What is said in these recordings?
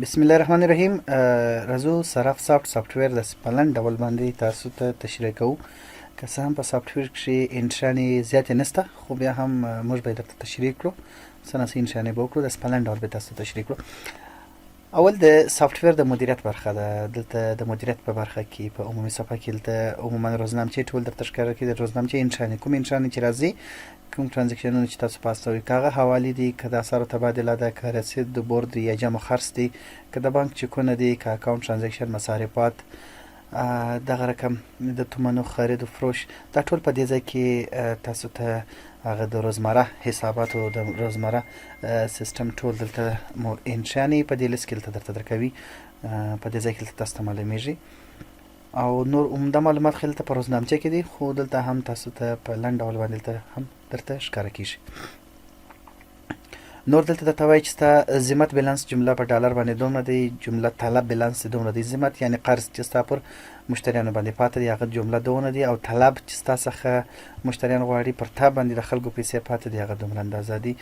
بسم الله الرحمن الرحیم. راځو صرف سافټویر د سپلن ډول باندې تاسو ته تشریح کوو. که څه هم په سافټویر کښې انټرانې زیاتې نشته، خو بیا هم موږ به یې درته تشریح کړو. څه نه څه انټرانې به وکړو، د سپلن ډول به تاسو ته تشریح کړو. اول د سافټویر د مدیریت برخه ده. دلته د مدیریت په برخه کې په عمومي صفحه کې دلته عموما روزنامچې ټول درته ښکاره کوي. د روزنامچې انټرانې کوم انټرانې چې راځي، کوم ترانزیکشنونه چې تاسو پاس کوئ، که هغه حوالې دي، که د اسعارو تبادله ده، که رسید د بورد دی یا جمع خرڅ دی، که د بانک چکونه دي، که اکاونټ ترانزیکشن مصارفات، دغه رقم د تومنو خرید و فروش، دا ټول په دې ځای کې تاسو ته هغه د روزمره حساباتو د روزمره سیستم ټول دلته انټرانې په دې لیست کې دلته درته درکوي. په دې ځای کې دلته تاسو ته معلومیږي او نور عمده معلومات خو دلته په روزنامچه کې دي، خو دلته هم تاسو ته په لنډ ډول باندې دلته هم درته ښکاره کېږي. نور دلته درته وایي چې ستا ذمت بیلانس جمله په ډالر باندې دومره دی، جمله طلب بیلانس دومره دی. ذمت یعنې قرض چې ستا پر مشتریانو باندې پاته دی، هغه جمله دونه دی، او طلب چې ستا څخه مشتریان غواړي پر تا باندې د خلکو پیسې پاته دي، هغه دومره اندازه دی.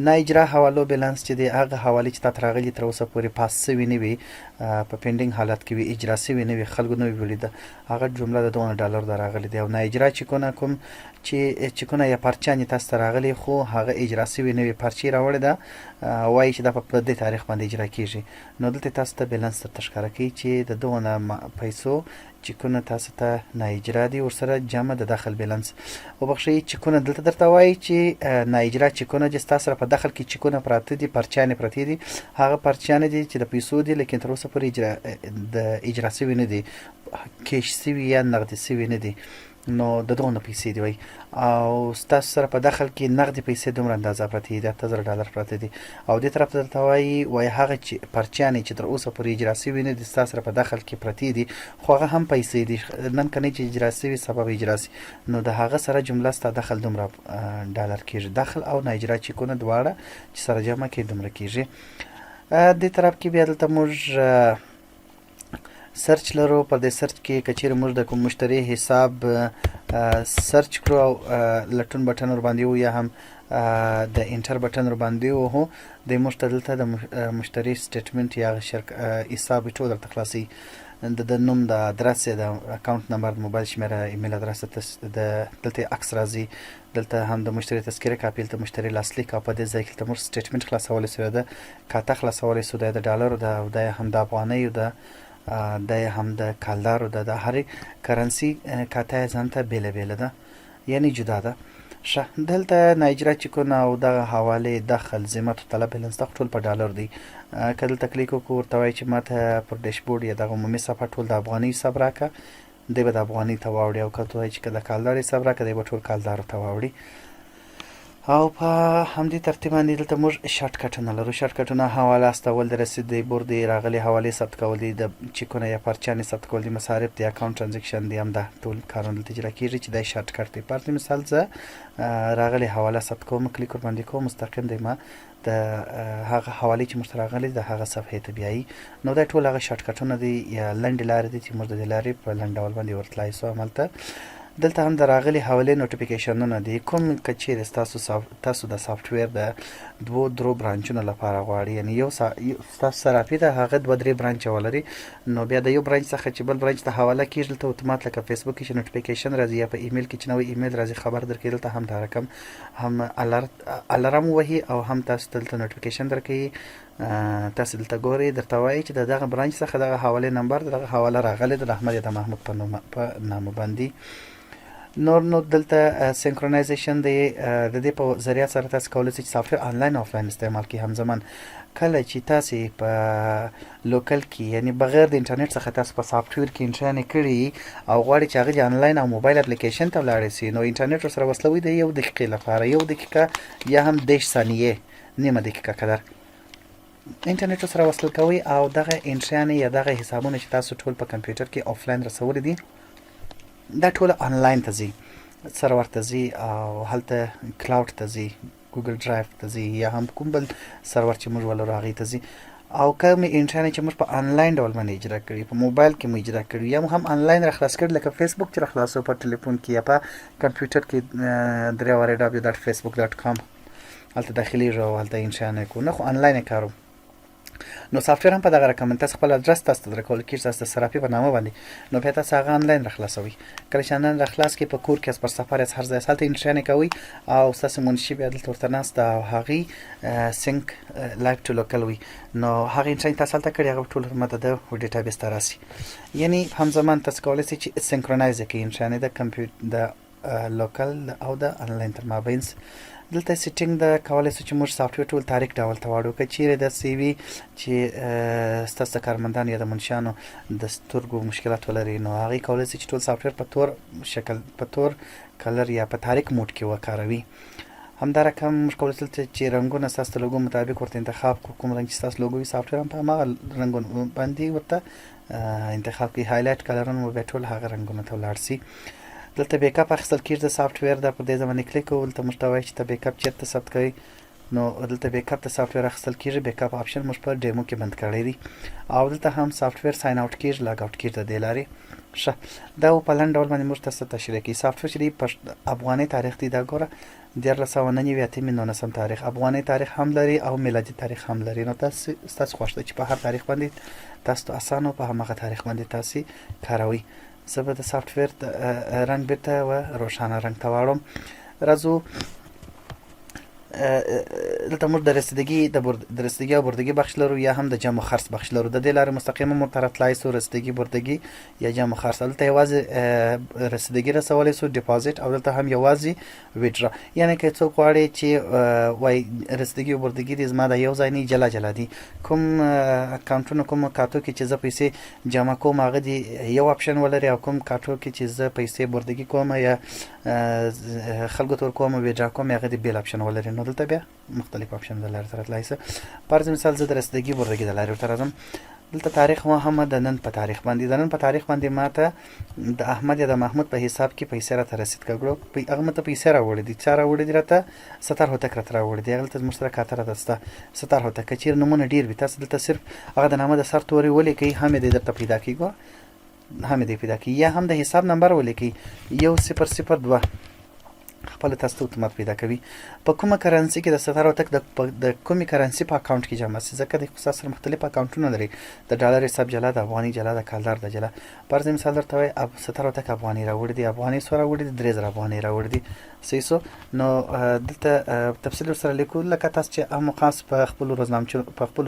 نه اجرا حوالو بیلانس چې دی، هغه حوالې چې تا ته راغلي تر اوسه پورې پاس سوي نه وي، په پینډینګ حالت کې وي، اجرا سوي نه وي، خلکو نه وي ولیده، هغه جمله د دونه ډالر ده راغلې دی. او نه اجرا چکونه کوم چې چکونه یا پرچانې تاسو ته راغلي، خو هغه اجرا سوي نه وي، پرچې راوړې ده، وایي چې دا په دې تاریخ باندې اجرا کېږي، نو دلته تاسو ته بیلانس درته ښکاره کوي چې د دغونه پیسو چکونه تاسو ته نا اجرا دي، ورسره جمع د دخل بیلانس. وبخښئ، چکونه دلته درته وایي چې نا اجرا چکونه چې ستا سره په دخل کې چکونه پراته دي، پرچانې پرتې دي، هغه پرچانې دي چې د پیسو دي، لیکن تر اوسه پورې د اجرا سوي نه دي، کیش سوي یا نغدي سوي نه دي، نو د دغونه پیسې دي وایي. او ستاسو سره په دخل کې نغدي پیسې دومره اندازه پرتې دي، 8000 ډالر پراته دي. او دې طرف ته درته وایي هغه چې پرچانې چې تر اوسه پورې اجرا سوي نه دي، ستا سره په دخل کې پرتې دي، خو هغه هم پیسې دي، نن که نه چې اجرا سوي سبا به اجرا سي، نو د هغه سره جمله ستا دخل دومره ډالر کېږي. دخل او نا اجرا چکونه دواړه چې سره جمع کې دومره کېږي. دې طرف کې بیا دلته موږ سرچ لرو. په دې سرچ کې که چیرې موږ د کوم مشتری حساب سرچ کړو او لټون بټن ورباندې وو، یا هم د انټر بټن ورباندې ووهو، د موږ ته دلته د مشتری سټیټمنټ یا حساب ټول درته خلاصوي. د نوم، د ادرس، د اکاونټ نمبر، د موبایل شمیره، ایمیل ادرس، دلته عکس راځي، دلته هم د مشتری تذکره کاپي، دلته مشتری لاسلیک، او په دې ځای کې دلته موږ سټیټمنټ خلاصولی سوی ده، کاته خلاصولی سو ده، د ډالرو ده، او دا هم د افغانیو ده، دا هم د کالدارو ده، د هرې کرنسي کاته یې ځان ته بېله بېله ده، یعنې جدا ده. ښه، دلته نایجرا چکونه او دغه حوالې، دخل، ذمت او طلب بیلانس دغه ټول په ډالر دی. که دلته کلیک وکړو، ورته وایي چې ماته پر ډیشبورډ یا دغه عمومي صفحه ټول د افغاني حساب راکړه، دی به د افغاني ته واوړي، او که ته وایي چې که د کالدار حساب راکړه، دی به ټول کالدارو ته واوړي. او په همدې ترتیب باندې دلته موږ شارټ کټونه لرو. شارټ کټونه حواله استول، د رسید دی، بورد دی، راغلي حوالې ثبت کول دي، د چکونه یا پرچانې ثبت کول دي، مصارف دی، اکاونټ ترانزیکشن دی، همدا ټول کارونه دلته اجرا کېږي چې دا شارټ کټ دی. پر مثال زه راغلي حواله ثبت کوم، کلیک ورباندې کوم، مستقیم دی ما د هغه حوالې چې موږ ته راغلي د هغه صفحې ته بیایي. نو دا ټول هغه شارټ کټونه دي یا لنډې لارې دي چې موږ د دې لارې په لنډ ډول باندې ورتلای سو هملته. دلته هم د راغلي حوالې نوټیفیکیشنونه دي، کوم که چیرې تاسو د سافټویر د دوو درو برانچونو لپاره غواړي، یعنې یو ستاسو صرافي ده، هغه 2-3 برانچه ولري، نو بیا د یو برانچ څخه چې بل برانچ ته حواله کېږي، دلته اتومات لکه فیسبوک کې چې نوټیفیکیشن راځي، یا په ایمیل کې چې نوی ایمیل راځي خبر درکوي، دلته هم دا رقم هم الارم وهي او هم تاسو دلته نوټیفیکیشن درکوي. تاسو دلته ګورئ، درته وایي چې د دغه برانچ څخه دغه حوالې نمبر، دغه حواله راغلې ده د احمد یا د محمود په نامه باندې. نو دلته سینکرونایزیشن دی، د دې په ذریعه سره تاسو کولی شئ چې سافټویر آنلاین آفلاین استعمال کړئ همزمان. کله چې تاسې په لوکل کې، یعنی بغیر د انټرنیټ څخه تاسو په سافټویر کې انټرانې کړي او غواړئ چې هغه د آنلاین او موبایل اپلیکیشن ته ولاړې سي، نو انټرنیټ ورسره وصلوئ د 1 دقیقې لپاره، 1 دقیقه یا هم 10 ثانیې، نیمه دقیقه قدر انټرنیټ ورسره وصل کوئ، او دغه انټرانې یا دغه حسابونه چې تاسو ټول په کمپیوټر کې آفلاین رسولي دي، دا ټول آنلاین ته ځي، سرور ته ځي، او هلته کلاوډ ته ځي، ګوګل ډرایو ته ځي، یا هم کوم بل سرور چې موږ ولرو هغې ته ځي. او کومې انټرانې چې موږ په آنلاین ډول باندې اجرا کړي، په موبایل کې مو اجرا کړي، یا هم آنلاین را خلاص کړي، لکه فیسبوک چې را خلاصو په ټلیفون کې یا په کمپیوټر کې www.facebook.com هلته داخلیږو او هلته انټرانې کوو، نه خو آنلاین یې کارو. نو سافټویر هم په دغه رقم تاسو خپل ادرس تاسو ته درکول کېږي تاسو د صرافي په نامه باندې نو بیا تاسو هغه آنلاین راخلاصوي کله چې آنلاین راخلاص کړئ په کور کې پر سفر یاست هر ځای هلته انټرنیټ کوئ او ستاسو منشي بیا دلته ورته ناست او هغې سینک لایف ټو لوکل وي نو هغه انټرنیټ تاسو هلته کړي هغه ټول ماته د ډیټابیس ته راسي یعنی همزمان تاسو کولی شئ چې سینکرونایز کړئ انټرنیټ د کمپیوټر د لوکل او د آنلاین تر مابین دلته سیټینګ د کولای شو چې موږ سافټویر ټول تاریخ ډول ته واړو که چیرې د سی وي چې ستاسو کارمندان یا د منشیانو د سترګو مشکلات ولري نو هغې کولی شي چې ټول سافټویر په تور شکل په تور کلر یا په تاریک موډ کې وکاروي همدا رقم موږ کولی شو چې رنګونه ستاسو د لوګو مطابق ورته انتخاب کړو کوم رنګ چې ستاسو لوګو وي سافټویر هم په هماغه رنګونو باندې ورته انتخاب کړي هایلایټ کلرونه مو بیا ټول هغه رنګونو ته ولاړ سي دلته بیک اپ اخیستل کېږي د سافټویر دا پر دې ځای باندې کلیک کوو دلته موږ ته وایي چې ته بیک اپ چېرته ثبت کوئ نو دلته بیک اپ د سافټویر اخیستل کېږي بیک اپ آپشن موږ په ډیمو کې بند کړی دی او دلته هم سافټویر ساین اوټ کېږي لاګ اوټ کېږي د دې لارې ښه دا په لنډ ډول باندې موږ تاسو ته تشریح کوي سافټویر چې دی په افغاني تاریخ دی دا ګوره 1999 تاریخ افغاني تاریخ هم لري او میلادي تاریخ هم لري نو ستاسو خوښ ده چې په هر تاریخ باندې تاسو ته اسانه په هماغه تاریخ باندې تاسو کاروئ زه به د سافټویر رنګ بیرته و روښانه رنګ ته واړم راځو دلته موږ د رسیدګي او بردګي بخش لرو یا هم د جمع خرڅ بخش لرو د دې لارې مستقیمه موږ ته راتلای سو رسیدګي بردګي یا جمع خرڅ دلته یوازې رسیدګي رسولی سو ډیپازیټ او دلته هم یوازې ویډرا یعنی که څوک غواړي چې وایي رسیدګي او بردګي دي زما د یو ځای نه جلا جلا دي کوم اکاونټونه کوم کارتو کې چې زه پیسې جمع کوم هغه دي یو اپشن ولري او کوم کارتو کې چې زه پیسې بردګي کوم یا خلکو ته ورکوم ویډرا کوم هغه دي بیل اپشن ولري نو دلته بیا مختلف اپشن د لارې سره تلای سه فرض مثال زه د رسیدګي بردګي د لارې ورته راځم دلته تاریخ ما هم د نن په تاریخ باندې ماته د احمد یا د محمود په حساب کې پیسې راته رسید کړو هغه ماته پیسې راوړې دي چا راوړې دي راته 70 هوتک راته راوړې دي هغه ته موږ سره کاته راته سته 70 هوتک که چیرې نومونه ډېر وي تاسو دلته صرف هغه د نامه د سر تورې ولیکئ هم یې درته پیدا کېږي یا هم د حساب نمبر ولیکئ 1002 خپل تاسو ته اتومات پیدا کوي په کومه کرنسي کې د 70 هوتک د کومې کرنسي په اکاونټ کې جمع سي ځکه د اختصاص سره مختلف اکاونټونه لري د ډالر حساب جلا د افغاني جلا د کالدار د جلا فرض مثال درته وایي 70 هوتک افغاني راوړي دي افغاني سره راوړي دي 3000 افغاني راوړي دي سیسو نو دلته تفصیل سره لیکو لکه تاسو چې هم خاص په خپل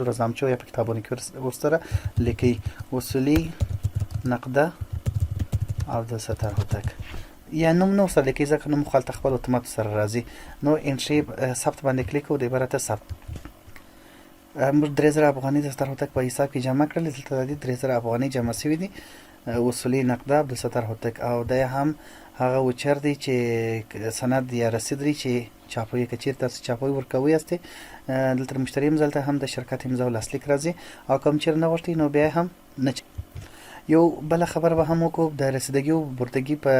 روزنامچو یا په کتابونو کې ورسره لیکي اصولي نقده او د 70 هوتک یا نوم نو سره لیکي ځکه نوم خپل خپل اتومات سره راځي نو انټری ثبت باندې کلیک وکړئ برته ثبت موږ 3000 افغاني د 70 هوتک په حساب کې جمع کړل دلته د 3000 افغاني جمع شوي دي اصولي نقده د 70 هوتک او دا هم هغه وچر دی چې سند یا رسید لري چې چاپوي کچیر تاسو چاپوي ورکوي استه دلته مشتری مزلته هم د شرکت امضا لاسلیک راځي او کوم چیر نه غوښتي نو بیا هم نه یو بل خبر به هم وکړو د رسیدګي او بردګي په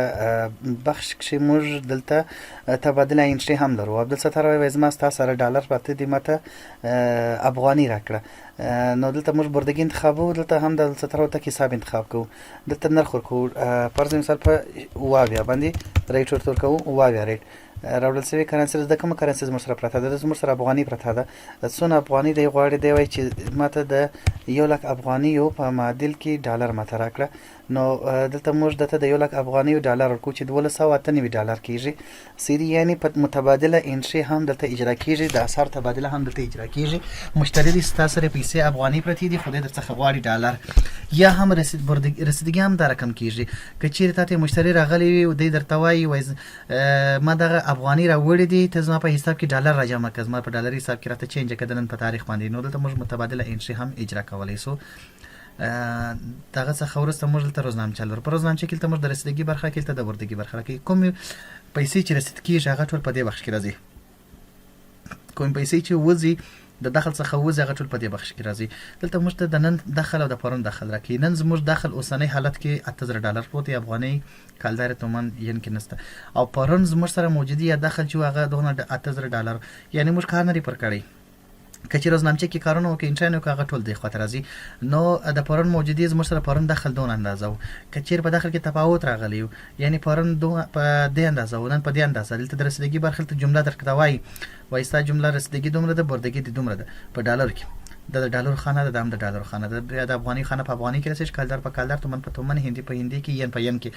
بخش کې موږ دلته تبادله انټری هم لرو عبدالستار وایي زما ستا سره ډالر پاتې دي ماته افغاني راکړه نو دلته موږ بردګي انتخابو دلته هم د 70 هوتک حساب انتخاب کوو دلته نرخ ورکوو فرض مثال په واویا باندې ریټ ورکوو واویا ریټ راوړل شوی کرنسي د کومه کرنسي زموږ سره پرته ده زموږ سره افغاني پرته ده څونه افغاني دی غواړي دی وایي چې ماته د 1 لک افغاني یو په معادل کې ډالر ماته راکړه نو دلته موږ دته د 1 لک افغاني یو ډالر ورکو چې 1298 ډالر کېږي سری یعنی په متبادله انټری هم دلته اجرا کېږي د اسعار تبادله هم دلته اجرا کېږي مشتری دې ستاسو سره پیسې افغاني پرتی دي خو دې درڅخه غواړي ډالر یا هم رسیدګي هم دا رقم کېږي که چیرې تاسو مشتری راغلی وي او دې درته وایي ما دغه افغاني راوړي دي ته زما په حساب کې ډالر را جمع کړه زما په ډالر حساب کې راته چینج کړه نن په تاریخ باندې نو دلته موږ متبادله انټری هم اجرا کولای سو دغه څخه ورسته موږ دلته روزنامه چلو په روزنامه کې موږ د رسیدګي برخه کې د بردګي برخه کې کوم پیسې چې رسید کیږي هغه ټول په دې بخش کې راځي کوم پیسې چې وځي د دخل څخه وځي هغه ټول په دې بخش کې راځي دلته موږ ته د نن دخل او د پرون دخل راکې نن زموږ دخل اوسنۍ حالت کې 8000 ډالر پروت افغاني کالدار تومن ین کې نسته او پرون زموږ سره موجودي یا دخل چې هغه دغه 8000 ډالر یعنی موږ کار نه پر کړی کچې روزنامه کې کارونه وکړي انټرنیټ کې هغه ټول دی خاطر راځي نو د پرون موجودي زموږ سره پرون دخل دون اندازو کچې په داخل کې تفاوت راغلی یعنی پرون په دې اندازو نن په دې اندازه دلته د رسیدګي برخه ته جمله درکته وای ستا جمله رسیدګي دومره ده بردګي دومره ده په ډالر کې د ډالر خانه ده، د ډالر خانه ده، د افغاني خانه په افغاني کې رسېږي، کلدار په کلدار، تومن په تومن، هندي په هندي کې، ین په ین کې.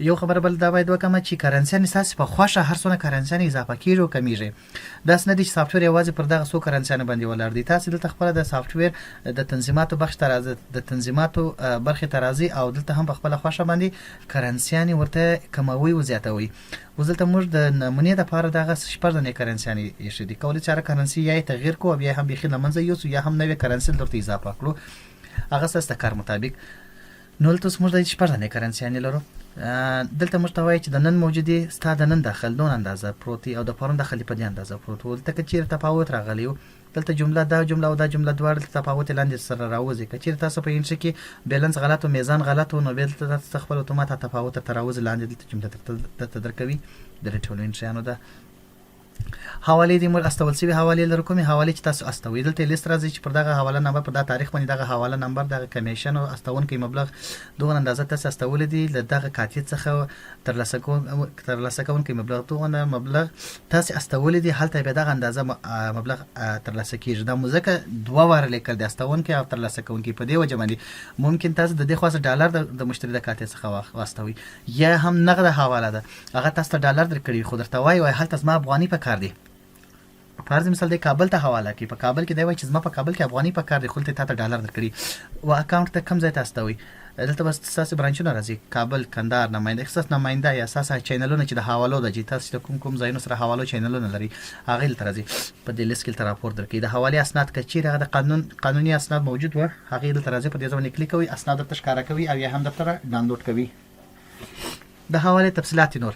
یو خبره بل دا باید وکړم چې کرنسیان اساس په خوښه هر څونه کرنسیان اضافه کیږي او کمیږي. داس نه دي چې سافټویر یوازې پر دغه څو کرنسیان باندې ولاړ دي. تاسو دلته خپل د سافټویر د تنظیماتو بخش ترازی، د تنظیماتو برخه ترازی، او دلته هم په خپل خوښه باندې کرنسیان ورته کموي او زیاتوي. وزلته موږ د نمونې د لپاره دغه شپږ کرنسیان یې شدي کولای چې کرنسی یا تغییر کو او یا هم بيخي لمنځه یوسو یا هم نوې کرنسی درته اضافه کړو هغه سست کار مطابق. نو تاسو موږ د شپږ کرنسیان لرو. دلته موږ ته وایي چې د نن موجودي ستا د نن داخل دون اندازه پروتي او د پرون داخلي په دې اندازه پروت ولته کچیر تفاوت راغلی و. دلته جمله دا جمله او دا جمله دواړه تفاوت لاندې سره راوځي. کچیر تاسو په انشاء کې بیلانس غلط او میزان غلط او نو بیل تاسو خپل اتومات تفاوت تر راوځي لاندې دلته جمله ته درکوي د ټولو انشانو ده. حواله دې موږ استول سوي حواله لر کومي حواله چې تاسو استوي دلته لیست راځي چې پر دغه حواله نمبر پر دا تاریخ باندې دغه حواله نمبر دغه کمیشن او استون کې مبلغ دوه اندازه تاسو استول دي دغه کاتیت څخه تر لاسه کون کې مبلغ دوه مبلغ تاسو استول دي حالت به دغه اندازه مبلغ تر لاسه کیږي. دا مزکه دوه واره لیکل دي استون کې او تر لاسه کون کې په دې وجه باندې ممکن تاسو د دې خاص ډالر د مشتری د کاتیت څخه واستوي یا هم نقد حواله ده هغه تاسو ډالر درکړي خو درته وایي حالت از ما افغاني په کار دي. فرض مثال د کابل ته حواله کی په کابل کې دی وای چې زما په کابل کې افغاني په کار دی خلته تا ته ډالر درکړي او اکاونټ ته کم ځای ته استوي. دلته بس تاسو برانچونه راځي کابل کندهار نماینده احساس نماینده یا اساس چینلونه چې د حوالو د جی تاسو کوم ځایونو سره حوالو چینلونه لري هغه تل راځي په دې لیست کې تر راپور درکې د حواله اسناد کچې هغه د قانوني اسناد موجود و هغه تل راځي په دې ځای باندې کلیک کوي اسناد ته ښکارا کوي او یا هم دفتر ډاونلوډ کوي. د حواله تفصيلات نور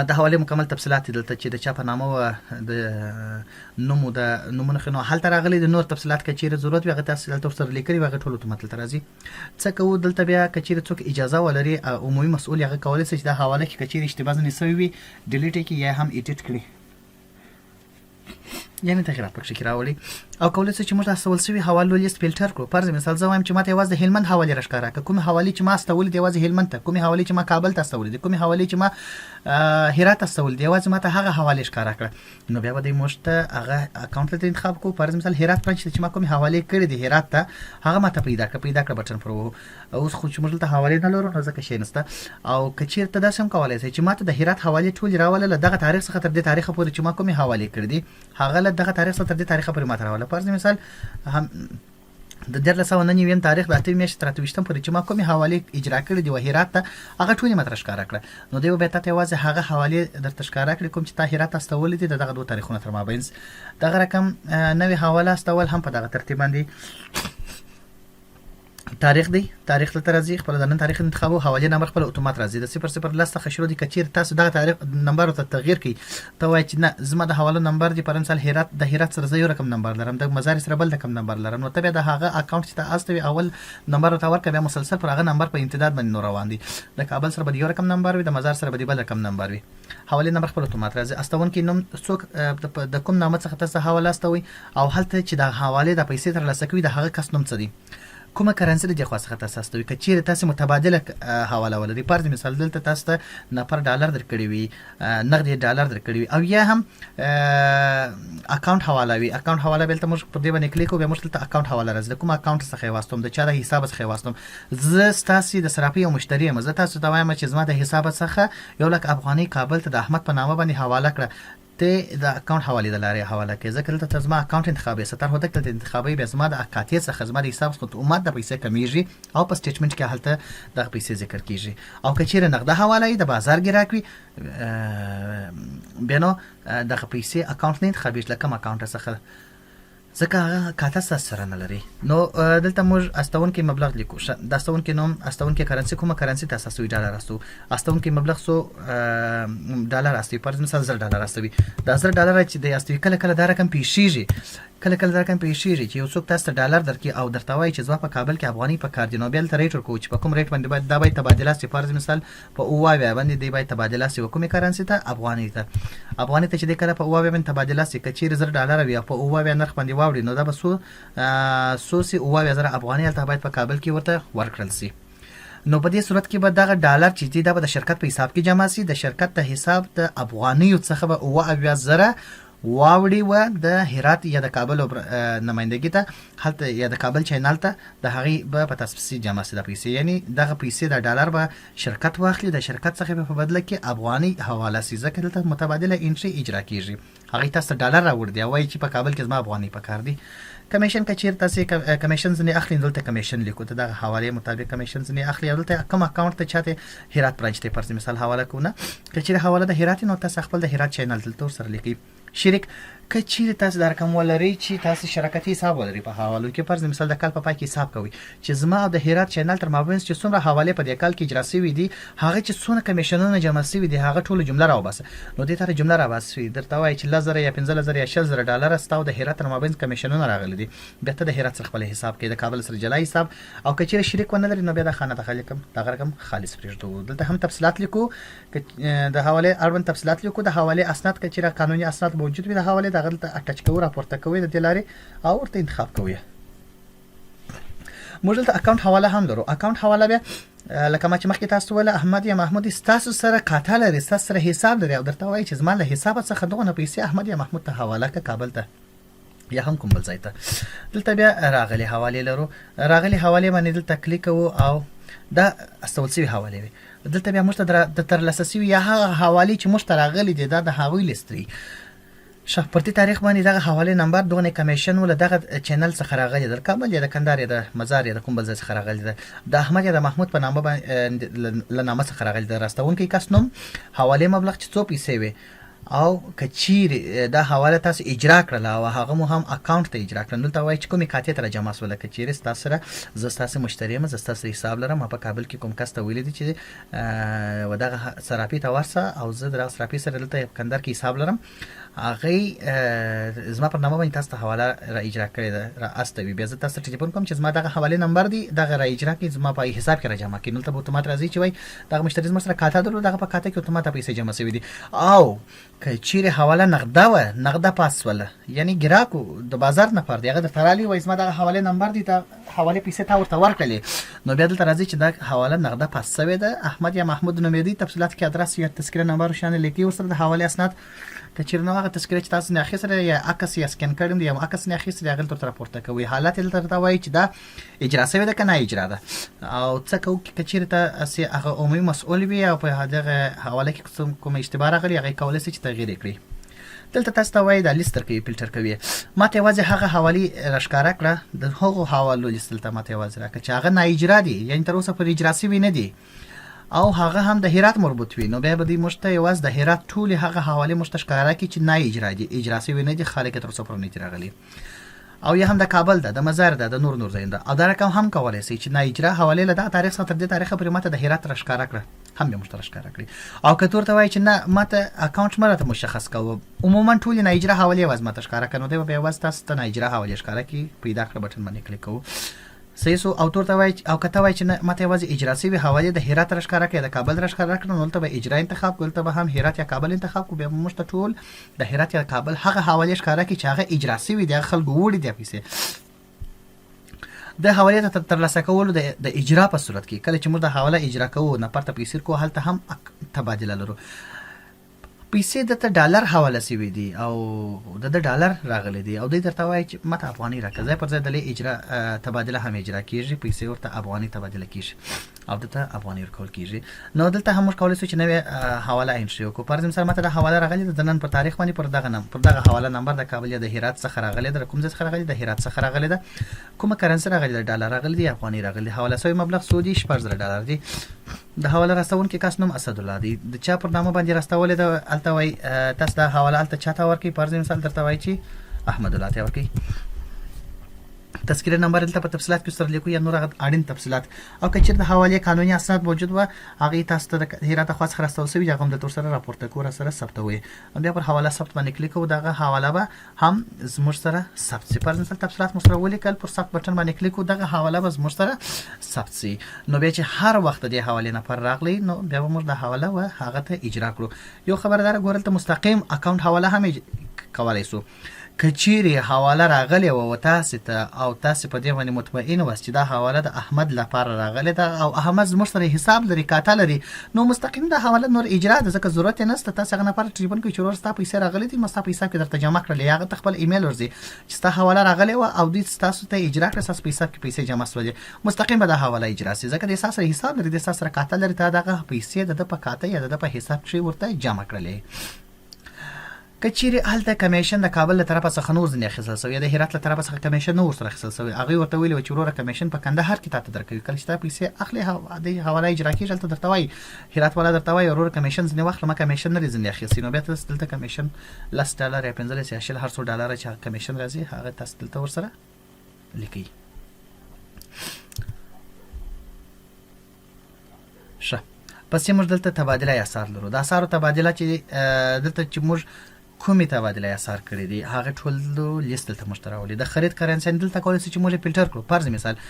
د حواله مکمل تفصيلات دلته چې د چا په نامه او د نومو د نمونه خنو حل تر غلي د نور تفصيلات کچېره ضرورت وي هغه تاسو دلته سره لیکري وغه ټول اتومات تر راځي. څه کو دلته بیا کچېره څوک اجازه ولري عمومي مسؤل هغه کولای شي د حواله کې کچېره اشتباه نه سوي وي ډیلیټ کی یا هم ایډیټ کړي یعنی تغیرات پکې راولي او کولای شي چې موږ تاسو ولسوي حواله لیست فلټر کړو. فرض مثال زه وایم چې ماته یوازې هلمند حواله راښکاره ک کوم حواله چې ما استول دی یوازې هلمند ته کوم حواله چې ما کابل ته استول دی کوم حواله چې ما هرات استول دی یوازې ماته هغه حواله ښکاره کړه. نو بیا به د موږ ته هغه اکاونټ ته انتخاب کو. فرض مثال هرات برانچ چې ما کوم حواله کړې دی هرات ته هغه ماته پیدا کړ بټن پر اوس خو چې موږ ته حواله نه لرو ځکه شي نسته او کچیر ته داسم کولای شي چې ماته د هرات حواله ټول راوله دغه تاریخ څخه تر دې تاریخ پورې چې ما کوم حواله کړې دی هغه دغه تاریخ څخه تر دې تاریخ پورې ماته راوله. فرض مثال هم د 1999 تاریخ د 8 میاشتې تر 28 پورې چې ما کومه حواله اجرا کړې دی وهرات ته هغه ټولې متر ښکارا کړه. نو دوی به تاسو یوازې هغه حواله درته ښکارا کړې کوم چې تا هرات استول دي دغه دوه تاریخونه تر مابین دغه رقم نوې حواله استول هم په دغه ترتیب باندې تاریخ دی تاریخ ته راځي خپل د نن تاریخ انتخابو حواله نمبر خپل اتومات راځي د 00 لسته خشرو دي کچیر تاسو دغه تاریخ نمبر ته تغییر کړئ ته وایي چې نه زما د حواله نمبر دی پر مثال هرات د هرات سره یو رقم نمبر لرم د مزار سره بل رقم نمبر لرم نو ته د هغه اکاونټ چې تاسو ته اول نمبر ته ورکړئ بیا مسلسل پر هغه نمبر په امتداد باندې روان دي. د کابل سره به یو رقم نمبر وي د مزار سره به بل رقم نمبر وي. حواله نمبر خپل اتومات راځي استون کې نوم څوک د کوم نامه څخه تاسو حواله استوي او هلته چې د حواله د پیسې تر لاسه کوي د هغه کس نوم څه دی کومه کرنسی د خاصه څخه تاسو استوي کچیر تاسو متبادله حواله ولري. پر مثال دلته تاسو ته نفر ډالر درکړي وي نقد ډالر درکړي وي او یا هم اکاونټ حواله وي اکاونټ حواله بل ته موږ په دې باندې کلیک کوو بیا موږ ته اکاونټ حواله راځي کوم اکاونټ څخه واستوم د چا د حساب څخه واستوم زه تاسو د صرافي او مشتری یم زه تاسو ته وایم چې زما د حساب څخه 1,00,000 افغاني کابل ته د احمد په نامه باندې حواله کړه ته د اکاونټ حواله د لارې حواله کې ځکه دلته زما اکاونټ انتخابي ستر هوته د انتخابي به زما د اکاتیه څخه زما د حساب څخه عمر د پیسې کمیږي او په سټیټمنټ کې حالت د پیسې ذکر کیږي او کچېره نقد حواله د بازار ګراکوي بینو د پیسې اکاونټ نه انتخابي لکه اکاونټ څخه ځکه هغه کاته سره نه لري. نو دلته موږ استون کې مبلغ لیکو د استون کې نوم استون کې کرنسی کومه کرنسی تاسو سوي ډالر استو استون کې مبلغ سو ډالر استي پر مثال $1,000 استوي د $1,000 چې د استوي کله کله دا رقم پیښیږي کله کله دا رقم پیښیږي چې یو څوک تاسو ډالر درکې او درته وایي چې زما په کابل کې افغاني په کار دی نو بل ته ریټ ورکو چې په کوم ریټ باندې باید دا باید تبادله سي پر مثال په اوه باندې دی باید تبادله سي کومه کرنسی ته افغاني ته چې د کله په اوه باندې تبادله سي کچیر $1,000 وي په اوه نرخ باندې واوړي نو دا به سو سي اوه زره افغاني ته باید په کابل کې ورته ورکړل سي. نو په دې صورت کې به دغه ډالر چې دی دا به د شرکت په حساب کې جمع سي د شرکت ته حساب د افغاني څخه به اوه زره واوړي و د هرات یا د کابل نمائندګي ته هلته یا د کابل چینل ته د هغې به په تاسو پسې جمع سي د پیسې، یعنی دغه پیسې د ډالر به شرکت واخلي، د شرکت څخه به په بدله کې افغاني حواله سي، ځکه دلته متبادله انټري اجرا کیږي. هغې تاسو ډالر راوړي دی او وایي چې په کابل کې زما افغاني پکار دي. کمیشن که چیرته تاسې کمیشن ځنې اخلي دلته کمیشن لیکو ته دغه حوالې مطابق کمیشن ځنې اخلي او دلته کوم اکاونټ ته چاته هرات برانچ ته فرض مثال حواله کوونه که چیرې حواله د هرات نو تاسو خپل د هرات چینل دلته سره لیکي شریک که چیرې تاسو د رقم ولري چې تاسو شراکتي حساب ولري په حوالو کې فرض مثال د کال په پای کې حساب کوي چې زما او د هرات چینل تر مابین چې څومره حواله په دې کال کې اجرا شوي دي هغه چې څونه کمیشنونه جمع شوي دي هغه ټول جمله راوباسه نو دې ته جمله راوباسي درته وایي چې 1000 یا 15000 یا 6000 ډالر ستاسو د هرات تر مابین کمیشنونه راغلي دي بیا ته د هرات سره خپل حساب کې د کابل سره جلا حساب او که چیرې شریک ونه لري نو بیا د خانه داخله کوم دا رقم خالص پرېږدو. دلته هم تفصيلات لیکو د حواله اړوند تفصيلات لیکو د حواله اسناد که چیرې قانوني اسناد موجود وي د حواله دغه اټچ کوو راپورته کوي د دې لارې او ورته انتخاب کوي. موږ دلته اکاونټ حواله هم لرو. اکاونټ حواله بیا لکه ما چې مخکې تاسو ویل احمد یا محمود تاسو سره قاطع لري تاسو سره حساب لري او درته وایي چې زما له حساب څخه دغه پیسې احمد یا محمود ته حواله ک کابل ته یا هم کوم بل ځای ته. دلته بیا راغلي حواله لرو. راغلي حواله باندې دلته کلیک کوو او دا استول شوی حواله وي. دلته بیا موږ ته د ترلاسه شوی یا هغه حواله چې موږ ته راغلي دي دا د هغوی لیستري شخصي تاریخ باندې دغه حواله نمبر دغه کمیشن ول دغه چینل څخه راغلی د کابل یا د کندهار یا د مزار یا د کوم بل ځای څخه راغلی د احمد یا د محمود په نامه باندې ل نامه څخه راغلی د راستونکو کس نوم حواله مبلغ چې 100 پیسې وي او کچیر دا حواله تاسو اجرا کړل او هغه مو هم اکاونټ ته اجرا کړل نو ته وایي چې کومه کاتې تر جمع سول کچیر تاسو سره زستاسو مشتری ما زستاسو حساب لرم په کابل کې کوم کس ته ویل دي چې ودغه صرافي ته ورسه او زه د صرافي سره دلته کندهار کې حساب لرم هغه زما پر نامه باندې تاسو ته حواله را اجرا کړی ده را استوي بیا زه تاسو ته ټلیفون کوم چې زما دغه حواله نمبر دی دغه را اجرا کړي زما په حساب کې را جمع کړي نو ته اتومات راځي چې وای دغه مشتری زما سره کاته درلو دغه په کاته کې اتومات پیسې جمع شوي دي او که چیرې حواله نقده پاس ولا یعنی ګراکو د بازار نه پر دیغه د ترالی وای زما دغه حواله نمبر دی ته حواله پیسې تا ورته ورکړي نو بیا دلته راځي چې دا حواله نقده پاس شوی ده احمد یا محمود نومیدي تفصيلات کې ادرس یا تذکره نمبر شامل لیکي ورسره د حواله اسناد که چیرې نو هغه تذکره چې تاسو نه اخیستل یا عکس یا سکین کړم دی یا عکس نه اخیستل هغه تر راپورته کوي حالات دلته وایي چې دا اجرا شوی ده کنه اجرا ده او څه کو که چیرې ته هغه عمومي مسؤل وي او په هغه حواله کې کوم اشتباه راغلی هغه کولای شي چې تغییر کړي. دلته تاسو ته وایي د لیست کوي فلټر کوي ماته واځي هغه حواله راشکاره کړه د هغه حوالو لیست ته ماته واځي راکړه چې هغه نه اجرا دي یعنی تر اوسه پر اجرا شوی نه دي او هغه هم د هرات مربوط وي نو بیا به د مشته یواز د هرات ټول هغه حواله مشتشکاره کی چې نه اجرا دي اجرا شوی نه دي خالق تر اوسه پر نه راغلي او یا هم د کابل د مزار د نور زینده او دا رقم هم کولای شي چې نه اجرا حواله له تاریخ څخه تر دې تاریخ پورې ماته د هرات راشکاره کړه هم به مشترک کړی او کتور ته وای چې نه ماته اکاونټ مرته مشخص کوو عموما ټول نه اجرا حواله واز ماته ښکارا کنه دی به واز تاسو ته نه اجرا حواله ښکارا کی پیدا کړ بټن باندې کلیک کوو صحیح سو او تور ته وای او کته وای چې ماته واز اجرا سی حواله د هرات راشکاره کړه د کابل راشکاره کړه نو ته به اجرا انتخاب کول ته به هم هرات یا کابل انتخاب کو به مشت ټول د هرات یا کابل هغه حواله ښکارا کی چې هغه اجرا سی وي د خلکو وړي دی پیسې د حواله ته ترلاسه کول د اجرا په صورت کې کله چې موږ د حواله اجرا کوو نه پرته پیسې کو هلته هم تبادله لرو پیسې د ډالر حواله سی دي او د ډالر راغلي دي او د درته وایي چې ماته افغاني راکځي پر ځای د اجرا تبادله هم اجرا کیږي پیسې ورته افغاني تبادله کیږي او دته افغاني ورکول کیږي نو دلته هم کولای شو چې نوې حواله انشئ کو پر ځای ماته د حواله راغلي د نن په تاریخ باندې پر دغه حواله نمبر د کابل یا د هرات څخه راغلي د کوم ځای څخه راغلي د هرات څخه راغلي د کومه کرنسي راغلي د ډالر راغلي د افغاني راغلي حواله سوی مبلغ سعودي 4000 ډالر دی د حواله راستون کې کس نوم اسد الله دی د چا پر نامه باندې راستول د التوي تاسو د حواله الته چاته ورکی پر ځین مثال درته وای چې احمد الله ته ورکی تذکره نمبر دلته په تفصيلات کې سره لیکو یا نور اړین تفصيلات او کچې د حواله قانوني اسناد موجود و هغه تاسو ته د هرات خاص خرڅول شوی هغه د تور سره راپورته کور سره ثبتوي بیا پر حواله ثبت باندې کلیک او دغه حواله به هم زموږ سره ثبت شي پر مثال تفصيلات مسره ولیکل پر ثبت بټن باندې کلیک او دغه حواله به زموږ سره ثبت شي نو بیا چې هر وخت د حواله نه پر راغلی نو بیا موږ د حواله و هغه ته اجرا کړو یو خبردار ګورل ته مستقیم اکاونټ حواله هم کولای شو که چیرې حواله راغلې وه تاسې ته او تاسې په دې باندې مطمئن واست چې دا حواله د احمد لپاره راغلې ده او احمد زموږ سره حساب لري کاته لري نو مستقیم دا حواله نور اجرا ده ځکه ضرورت یې نشته تاسې هغه نفر ټلیفون کوئ چې ورور ستا پیسې راغلې دي ما ستا په حساب کې درته جمع کړلې هغه ته خپل ایمیل ورځي چې ستا حواله راغلې وه او دوی ستاسو ته اجرا کړه ستاسو په حساب کې پیسې جمع سولې مستقیم به دا حواله اجرا سي ځکه د ستا سره حساب لري د ستا سره کاته لري تا دغه پیسې د ده په کاته یا د ده په حساب کښې ورته جمع کړلې که چیرې هلته کمیشن د کابل له طرفه څخه نور ځینې اخیستل سوی یا د هرات له طرفه څخه کمیشن نه ورسره اخیستل سوی هغوی ورته ویلي وه چې وروره کمیشن په کندهار کې تاته درکوي کله چې تا پیسې اخلې د حواله اجرا کېږي هلته درته وایي هرات والا درته وایي وروره کمیشن ځینې واخله ما کمیشن نه لري ځینې اخیستي نو بیا تاسو دلته کمیشن $10 یا 15 یا 20 هر څو ډالره چې کمیشن راځي هغه تاسو دلته ورسره لیکئ ښه پس موږ دلته تبادله اسعار لرو د اسعارو تبادله چې دلته چې موږ کومې تبادله اسعار کړي دي هغه ټول لیست دلته موږ ته راولي د خرید کرنسي دلته کولی شو چې موږ فلټر کړو فرض مثال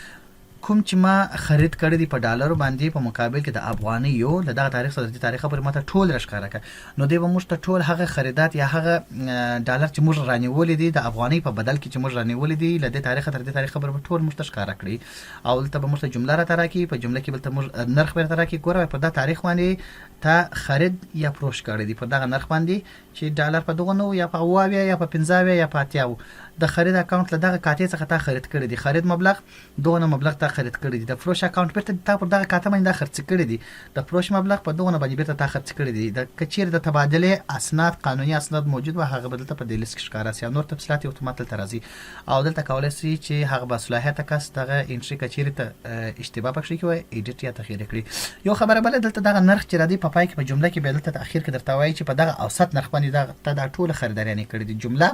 کوم چې ما خرید کړی دی په ډالرو باندې په مقابل کې د افغاني یو له دغه تاریخ سره د تاریخ پورې ماته ټول راښکاره کړه نو دی به موږ ته ټول هغه خریدات یا هغه ډالر چې موږ رانیولي دي د افغاني په بدل کې چې موږ رانیولي دي له دې تاریخ تر دې تاریخ پورې به ټول موږ ته ښکاره کړي او دلته به موږ ته جمله راته راکړي په جمله کې به موږ نرخ به راته راکړي ګوره په دا تاریخ باندې تا خرید یا فروش کړی دی په دغه نرخ باندې چې ډالر په دغه نو یا په اویا یا په 15 یا په 80 د خرید اکاونټ له دغه کاتې څخه تا خرید کړی دی خرید مبلغ دغه مبلغ تا خرید کړی دی د فروش اکاونټ بیرته تا پر دغه کاته باندې خرڅ کړی دی د فروش مبلغ په دغه باندې بیرته تا خرڅ کړی دی د کچیر د تبادله اسناد قانوني اسناد موجود و هغه بدلته په دلیس کې ښکارا سي نور تفصيلات یو اتومات ترازی او دلته کولای شي چې هغه به صلاحیت کس دغه انټری کچیر ته اشتباه پکې کوي ایډیټ یا تغییر کړي یو خبره بل دلته دغه نرخ چې را دي په پای کې په جمله کې بدلته تاخير کې درته وایي چې په دغه اوسط نرخ باندې دا ټول خریداري کړي دي جمله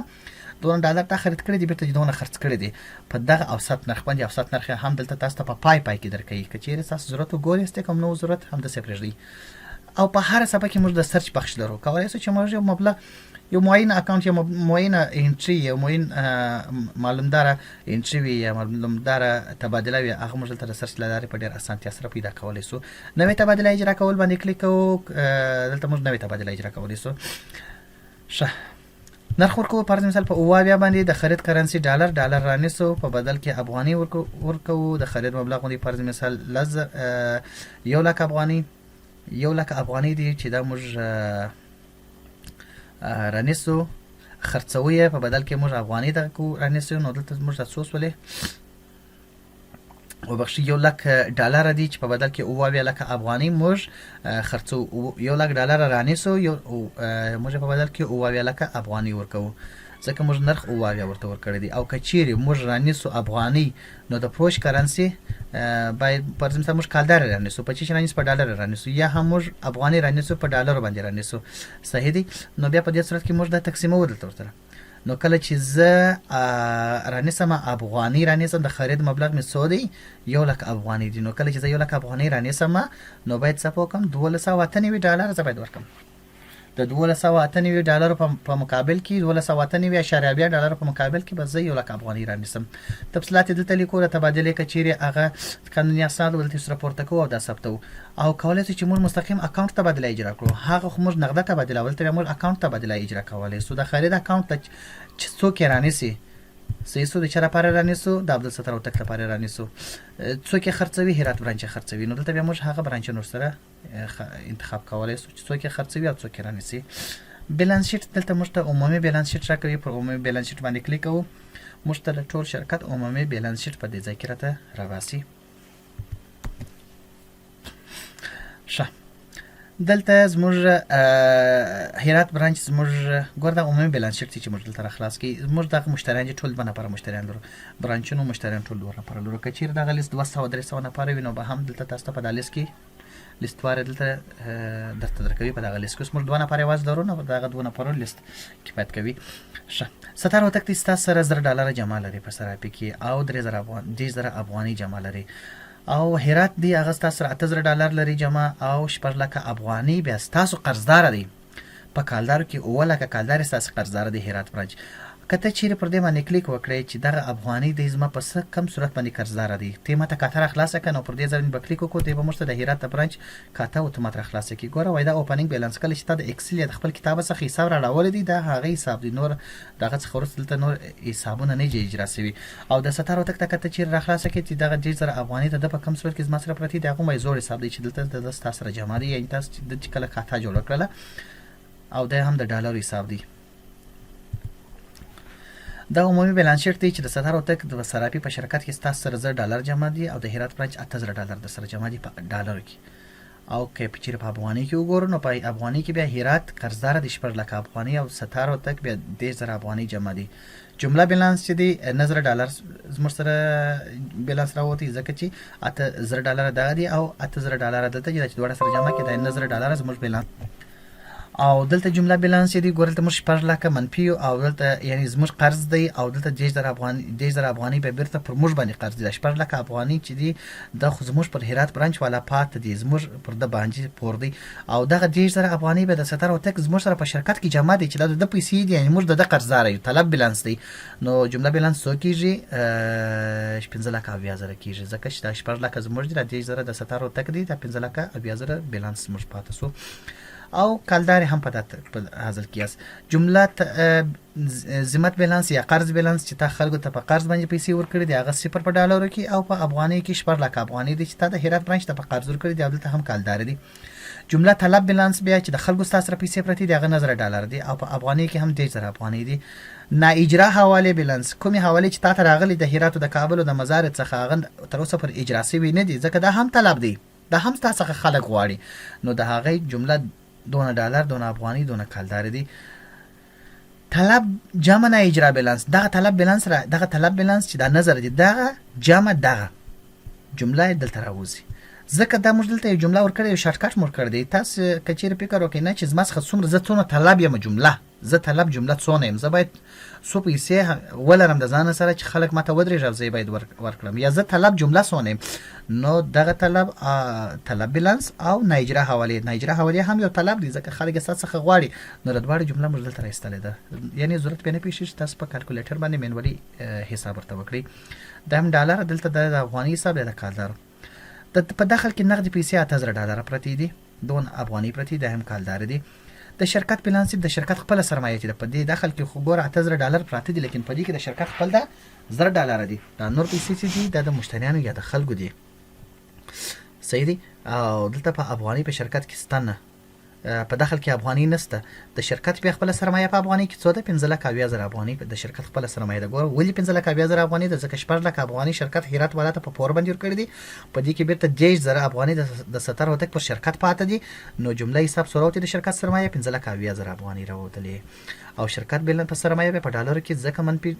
$2 تا خرید کړی دی بیرته دونه خرڅ کړی دی په دغه اوسط نرخ باندې اوسط نرخ هم دلته تاسو ته په پای کې درکوي که چیرې تاسو ضرورت وګورئ است کوم نو ضرورت هم د صفر دی او په هر صفحه کې موږ د سرچ بخش لرو کولای شو چې موږ یو مبلغ یو معین اکاونټ یا معینه انټری یا معین معلومدار انټری یا معلومدار تبادله وي هغه موږ دلته د سرچ لاره په ډیر اسانتیا سره پیدا کولای شو نوې تبادله اجرا کول باندې کلیک کوو دلته موږ نوې تبادله اجرا کولای شو ښه نرخ ورکو پر مثال په اویا باندې د خرید کرنسي ډالر رانیسو په بدل کې افغاني ورکو د خرید مبلغ باندې پر مثال 1 لک افغاني 1 لک افغاني دی چې دا موږ رانیسو خرڅوي په بدل کې موږ افغاني د کو رانیسو نو دلته موږ تاسو ولې او بخشي $1 لک دی چې په بدل کې 2 لک افغاني موږ خرڅو $1 لک رانیسو موږ په بدل کې 2 لک افغاني ورکو ځکه موږ نرخ 2 ورته ورکړی دی او کچيري موږ رانیسو افغاني نو د فروش کرنسي باید پر ځم موږ کالدار رانیسو 25 رانیسو په ډالر رانیسو یا هم موږ افغاني رانیسو په ډالر باندې رانیسو صحیح دی نو بیا په دې صورت کې موږ د تقسیمو دلته نو کله چې زه رانیسم افغاني رانیسم د خرید مبلغ می سو دی 1 لک افغاني دی نو کله چې زه 1 لک افغاني رانیسم نو باید څه وکم $298 زه باید ورکم د $298 په مقابل کې $298.2 په مقابل کې به زه 1 لک افغاني رانیسم تفصیلات دلته لیکو د تبادله کچيري هغه قانوني اسناد ولته سره پورته کوو او دا ثبتو او کولای شي چې موږ مستقیم اکاونټ تبادله اجرا کړو هغه خو موږ نقد تبادله ولته موږ اکاونټ تبادله اجرا کولای سو د خرید اکاونټ چې څوک رانیسي سیسو د چر لپاره رانیسو د عبدالستر او تک لپاره رانیسو څوک خرڅوي هرات برانچ خرڅوي نو دلته بیا موږ هغه برانچ نور سره انتخاب کولای شو چې څوک خرڅوي او څوک رانیسي بیلانس شیټ دلته موږ ته عمومي بیلانس شیټ راکوي پر عمومي بیلانس شیټ باندې کلیک کوو موږ ته ټول شرکت عمومي بیلانس شیټ په دې ځای کې راته راواسي ښه دلته زموږ هرات برانچ زموږ ګوردا عمومي بیلانس شیټ چې موږ دلته خلاص کی زموږ دغه مشتریان ټول بنه پر مشتریان لرو برانچونو مشتریان ټول لرو پر لرو کچیر دغه لیست 200 نفر وینو به هم دلته تاسو په دغه لیست کې لیست واره دلته درته درکوي په دغه لیست کې موږ 2 نفر واز درو نو دغه 2 نفر لیست کفایت کوي ښه 17 تک $100 جمع لري په سره پکې او 3000 افغاني جمع لري او هرات دی هغه تاسو $8000 لري جمع او 4 لک افغاني بیا تاسو قرضدار دي په کالدار کې 2 لک کالدار تاسو قرضدار دي هرات برانچ کته چیرې پر دې باندې کلیک وکړئ چې دغه افغاني دی زما په څه کم صورت باندې قرضدار دی ته ماته کاته را خلاصه کړه نو پر دې ځای به کلیک وکړو دی به موږ ته د هرات د برانچ کاته اتومات را خلاصه کړي ګوره وای دا اوپننګ بیلانس کله چې تا د اکسل یا د خپل کتاب څخه حساب راوړل دي دا هغه حساب دی نور دغه څخه ورسته دلته نور حسابونه نه اجرا شوي او د ستارو تک کته چیرې را خلاصه کړي چې دغه 10000 افغاني ته د په کم صورت کې زما سره پرتی دی هغه مې زوړ حساب دی چې دلته د تاسو سره جمع دی یعنی تاسو د کله کاته جوړ کړله او دا هم د ډالر حساب دی دا عمومي بیلانس شیټ دی چې د ستارو تک د صرافي په شرکت کې تاسو سره $10 جمع دي او د هرات برانچ $8000 د سره جمع دي په ډالر کې او که چیرې په افغاني کې وګورو نو په افغاني کې بیا هرات قرضدار د 14 افغاني او ستارو تک بیا 10000 افغاني جمع دي جمله بیلانس چې دی $90 زموږ سره بیلانس راوتی ځکه چې $8000 دغه دی او $8000 دلته چې دوه سره جمع کې د $90 زموږ بیلانس او دلته جمله بیلانس دی ګورل ته مش پر لکه منفي او دلته یعنی زموږ قرض دی او دلته 10000 افغاني به بیرته پر موږ باندې قرض دی پر لکه افغاني چې دی د خو زموږ پر هرات برانچ والا پات دی زموږ پر د باندې پور دی او دغه 10000 افغاني به د ستر او تک زموږ سره په شرکت کې جمع دي چې د پیسې دی یعنی موږ د قرضدار یو طلب بیلانس دی نو جمله بیلانس څو کیږي 15000 کیږي ځکه چې د 10000 زموږ دی د 10000 د ستر او تک دی د 15000 بیلانس موږ پاتې سو او کالدار هم په حاصل کیاس جمله ذمت بیلانس یا قرض بیلانس چې تا خلکو ته په قرض باندې پیسې ورکړي دي هغه 0 په ډالرو کې او په افغاني کې 14 افغاني دي چې تا د هرات برانچ ته په قرض ورکړي دي دلته هم کالدار دي جمله طلب بیلانس بیا چې د خلکو سره پیسې پرتی دي هغه $1000 دي او په افغاني کې هم 10000 افغاني دي نا اجرا حواله بیلانس کومي حواله چې تا ته راغلي د هرات او د کابل او د مزار څخه هغه تر اوسه پر اجرا شوی نه دي ځکه دا هم طلب دی دا هم تاسو خلک غواړي نو د هغه جمله $2 دونه افغاني دونه کالدار دي طلب جمع نه اجرا بیلانس دغه طلب بیلانس چې دا نظر دي دغه جمع دغه جمله دلته راوځي ځکه دا موږ دلته یو جمله ورکړې یو شارټکټ مور کړ دی تاسو کچیر فکر وکړئ نه چې زما څخه څومره زه څونه طلب یم جمله زه طلب جمله څونه یم زه باید څو پیسې ولرم د ځان سره چې خلک ماته ودرېږي زه باید ورکړم یا زه طلب جمله څونه یم نو دغه طلب بیلانس او نایجرا حواله هم یو طلب دی ځکه خلک څخه غواړي نو د دوه جمله موږ دلته راستلې ده یعنی ضرورت پنه پیښ تاسو په کیلکولیټر باندې مینوالي حساب ورته وکړئ د هم ډالر دلته د افغاني حساب د کالدار په داخل کې نقد پیسې $8000 پرتی دي دون افغاني پرتی د هم کالدار دي د شرکت بیلانس د شرکت خپل سرمایه چې په دې داخل کې خو ګور $8000 پراته دي لیکن په دې کې د شرکت خپل ده $1000 دي دا نور پیسې دي د مشتریانو یا د خلکو دي صحیح دي او دلته په افغاني په شرکت کې ستنه په داخل کې افغاني نسته د شرکت په خپل سرمایه په افغاني کې 15000 افغاني د شرکت خپل سرمایه د ګور ولې 15000 افغاني د ځکه 14000 افغاني شرکت هرات ولاته په پور باندې ورکړي دي په دې کې بیرته 10000 افغاني د 70 وتک پر شرکت پاتې دي نو جمله حساب سروتي د شرکت سرمایه 15000 افغاني راوتلې او شرکت بیلن په سرمایه په ډالر کې ځکه منفي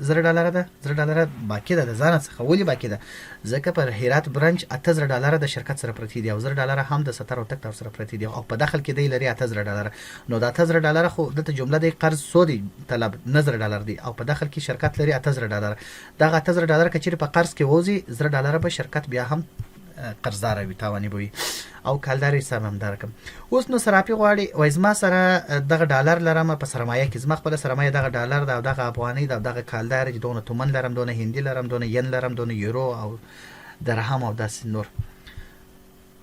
$10 ده $10 باقی ده د ځان څخه ولې باقی ده ځکه پر هرات برانچ $8000 د شرکت سره پرتی دی او $10 هم د 70 او تک سره پرتی دی او په داخل کې دی لري $8000 نو د $8000 خو د جمله د قرض سودی طلب $10 دی او په داخل کې شرکت لري $8000 دغه $8000 کچې په قرض کې وځي $10 به شرکت بیا هم قرضدار وي تاواني بوي او کالداري سم هم درکم اوس نو صرافي غواړي وای زما سره دغه ډالر لرم په سرمایه کې زما خپل سرمایه دغه ډالر دا دغه افغاني دا دغه کالدار چې دونه تومن لرم دونه هندي لرم دونه ین لرم دونه یورو او درهم او داس نور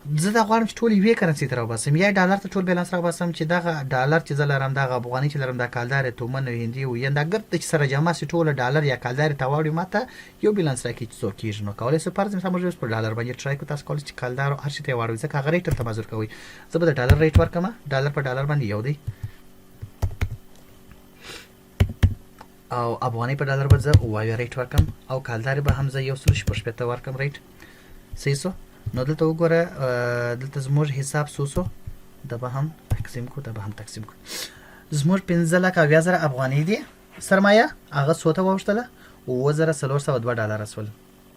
زه دا غواړم چې ټول یې کرنسي تر وباسم یا ډالر ته ټول بیلانس را وباسم چې دغه ډالر چې زلرم دغه افغاني چې لرم د کالدار تومن او هندي او ین دا ګرد چې سره جمع سي ټول ډالر یا کالدار ته واړی ماته یو بیلانس راکې څو کېږي نو کولای سو پرځم سمجوس پر ډالر باندې ټرای کو تاسو کولای چې کالدار هر شي ته واړی ځکه هغه ریټ ته مزور کوي زه به د ډالر ریټ ورکم ډالر په ډالر باندې یو دی او افغاني په ډالر باندې وایو ریټ ورکم او کالدار به هم زه یو سل شپږ ورکم ریټ سیسو نو دلته وګوره دلته زموږ حساب سوسو د به هم تقسیم کو زموږ 15000 افغاني دي سرمایه هغه سوته وښتله او $4302 اسول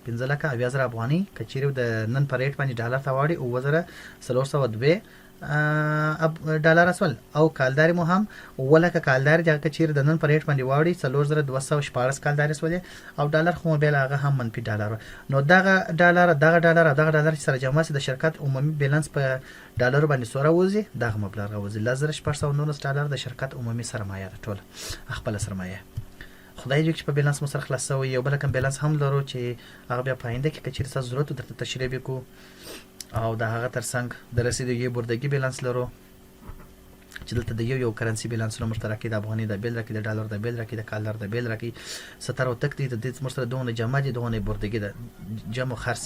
15000 افغاني کچېرو د نن په ریټ باندې ډالر ته واړي او $4302 ډالر اسول او کالداري مو هم ولکه کالداري چې کچېر د نن په ریټ باندې واړي $4214 کالداري سول او ډالر خو به هغه هم منفي ډالر نو دغه ډالر سره جمع سي د شرکت عمومي بیلانس په ډالر باندې سره وځي دغه مبلغ وځي $1419 د شرکت عمومي سرمایه ټول خپل سرمایه خدای دې چې په بیلانس مو سره خلاص شوی یو بل کوم بیلانس هم لرو چې هغه بیا په آینده کې که چیرې ستاسو ضرورت درته تشریح وکړو او د هغه ترڅنګ د رسیدګۍ بردګي بیلانس لرو چې دلته د یو کرنسي بیلانسونه موږ ته راکړي د افغاني د بیل راکړي د ډالر د بیل راکړي د کالر د بیل راکړي 70 او تک دي د دې موږ سره دونه جمع دي دونه بردګي د جمع خرڅ